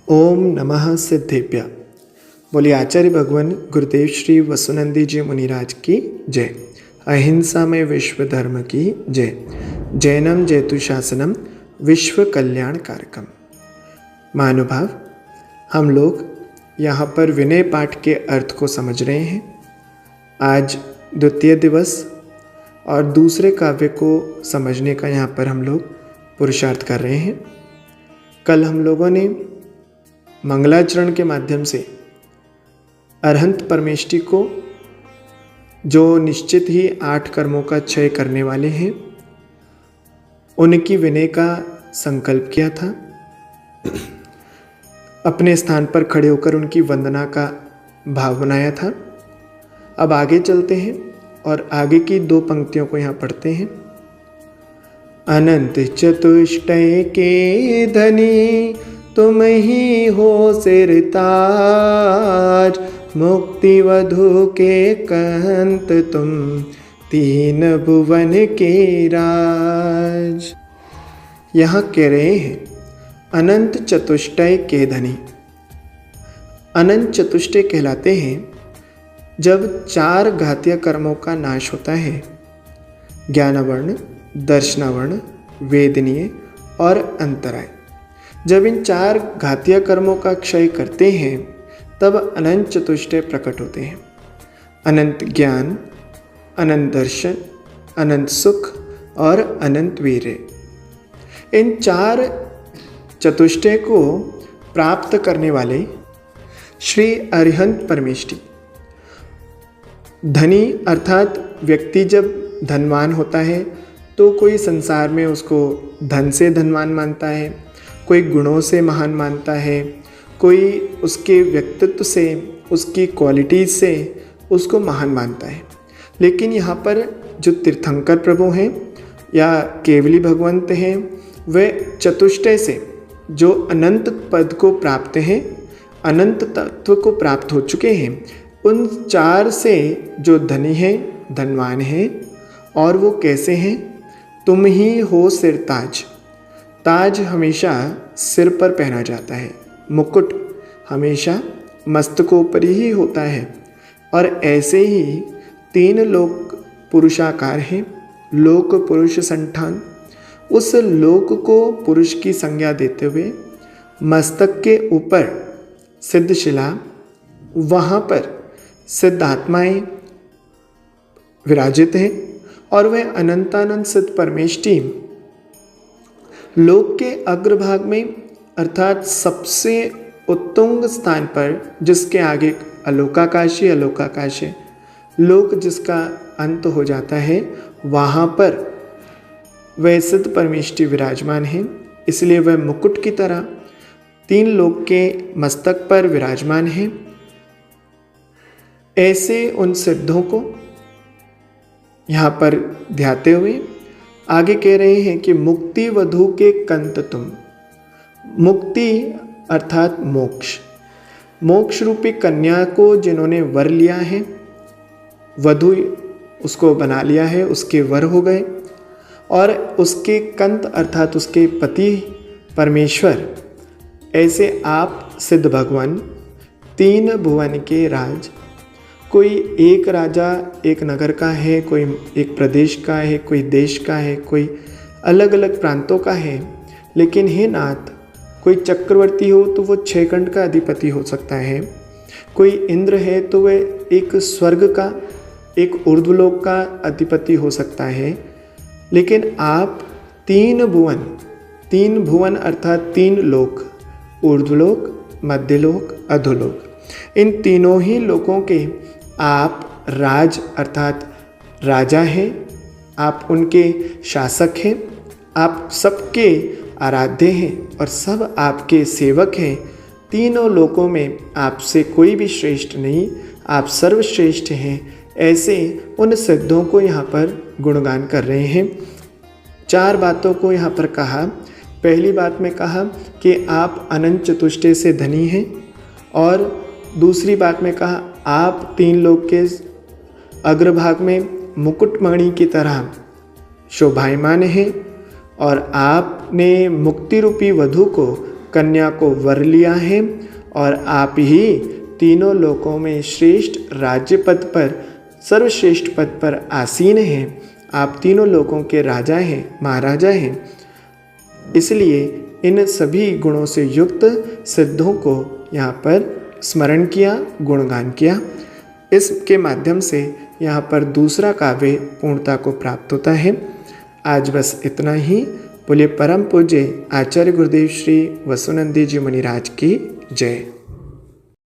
ओम नमः सिद्धेभ्य। बोलिए आचार्य भगवान गुरुदेव श्री वसुनंदी जी मुनिराज की जय। अहिंसा में विश्व धर्म की जय। जैनम जयतु शासनम विश्व कल्याण कारकम। महानुभाव, हम लोग यहाँ पर विनय पाठ के अर्थ को समझ रहे हैं। आज द्वितीय दिवस और दूसरे काव्य को समझने का यहाँ पर हम लोग पुरुषार्थ कर रहे हैं। कल हम लोगों ने मंगलाचरण के माध्यम से अरहंत परमेष्टि को, जो निश्चित ही 8 कर्मों का क्षय करने वाले हैं, उनकी विनय का संकल्प किया था। अपने स्थान पर खड़े होकर उनकी वंदना का भाव बनाया था। अब आगे चलते हैं और आगे की 2 पंक्तियों को यहाँ पढ़ते हैं। अनंत चतुष्टय के धनी तुम ही हो सिरताज, मुक्ति वधु के कंत तुम 3 भुवन के राज। यहाँ कह रहे हैं अनंत चतुष्टय के धनी। अनंत चतुष्टय कहलाते हैं जब 4 घातीय कर्मों का नाश होता है, ज्ञानवर्ण, दर्शनवर्ण, वेदनीय और अंतराय। जब इन 4 घातीय कर्मों का क्षय करते हैं तब अनंत चतुष्टय प्रकट होते हैं। अनंत ज्ञान, अनंत दर्शन, अनंत सुख और अनंत वीर्य। इन 4 चतुष्टय को प्राप्त करने वाले श्री अरिहंत परमेष्टि। धनी अर्थात व्यक्ति जब धनवान होता है तो कोई संसार में उसको धन से धनवान मानता है, कोई गुणों से महान मानता है, कोई उसके व्यक्तित्व से, उसकी क्वालिटीज़ से उसको महान मानता है। लेकिन यहाँ पर जो तीर्थंकर प्रभु हैं या केवली भगवंत हैं, वे चतुष्टय से जो अनंत पद को प्राप्त हैं, अनंत तत्व को प्राप्त हो चुके हैं, उन 4 से जो धनी हैं, धनवान हैं। और वो कैसे हैं? तुम ही हो सिरताज। ताज हमेशा सिर पर पहना जाता है, मुकुट हमेशा मस्तकों पर ही होता है। और ऐसे ही 3 लोक पुरुषाकार हैं, लोक पुरुष संठान। उस लोक को पुरुष की संज्ञा देते हुए मस्तक के ऊपर सिद्धशिला, वहाँ पर सिद्ध आत्माएँ विराजित हैं और वह अनंतानंद सिद्ध परमेष्टि लोक के अग्रभाग में अर्थात सबसे उत्तुंग स्थान पर, जिसके आगे अलोकाकाशी, अलोकाकाश है, लोक जिसका अंत हो जाता है, वहाँ पर वह सिद्ध परमेष्टि विराजमान है। इसलिए वह मुकुट की तरह 3 लोक के मस्तक पर विराजमान है। ऐसे उन सिद्धों को यहाँ पर ध्याते हुए आगे कह रहे हैं कि मुक्ति वधु के कंत तुम। मुक्ति अर्थात मोक्ष, मोक्ष रूपी कन्या को जिन्होंने वर लिया है, वधु उसको बना लिया है, उसके वर हो गए। और उसके कंत अर्थात उसके पति परमेश्वर, ऐसे आप सिद्ध भगवान 3 भुवन के राज। कोई एक राजा एक नगर का है, कोई एक प्रदेश का है, कोई देश का है, कोई अलग अलग प्रांतों का है। लेकिन हे नाथ, कोई चक्रवर्ती हो तो वो 6 खंड का अधिपति हो सकता है। कोई इंद्र है तो वह एक स्वर्ग का, एक ऊर्ध्वलोक का अधिपति हो सकता है। लेकिन आप 3 भुवन अर्थात 3 लोक, ऊर्ध्वलोक, मध्यलोक, अधोलोक, इन तीनों ही लोकों के आप राज अर्थात राजा हैं, आप उनके शासक हैं, आप सबके आराध्य हैं और सब आपके सेवक हैं। तीनों लोकों में आपसे कोई भी श्रेष्ठ नहीं, आप सर्वश्रेष्ठ हैं। ऐसे उन सिद्धों को यहाँ पर गुणगान कर रहे हैं। 4 बातों को यहाँ पर कहा। पहली बात में कहा कि आप अनंत चतुष्टय से धनी हैं, और दूसरी बात में कहा आप 3 लोक के अग्रभाग में मुकुटमणि की तरह शोभायमान हैं, और आपने मुक्ति रूपी वधु को कन्या को वर लिया है और आप ही तीनों लोकों में श्रेष्ठ राज्य पद पर, सर्वश्रेष्ठ पद पर आसीन हैं। आप तीनों लोकों के राजा हैं, महाराजा हैं। इसलिए इन सभी गुणों से युक्त सिद्धों को यहाँ पर स्मरण किया, गुणगान किया। इसके माध्यम से यहाँ पर दूसरा काव्य पूर्णता को प्राप्त होता है। आज बस इतना ही। बोलिए परम पूज्य आचार्य गुरुदेव श्री वसुनंदी जी मुनिराज की जय।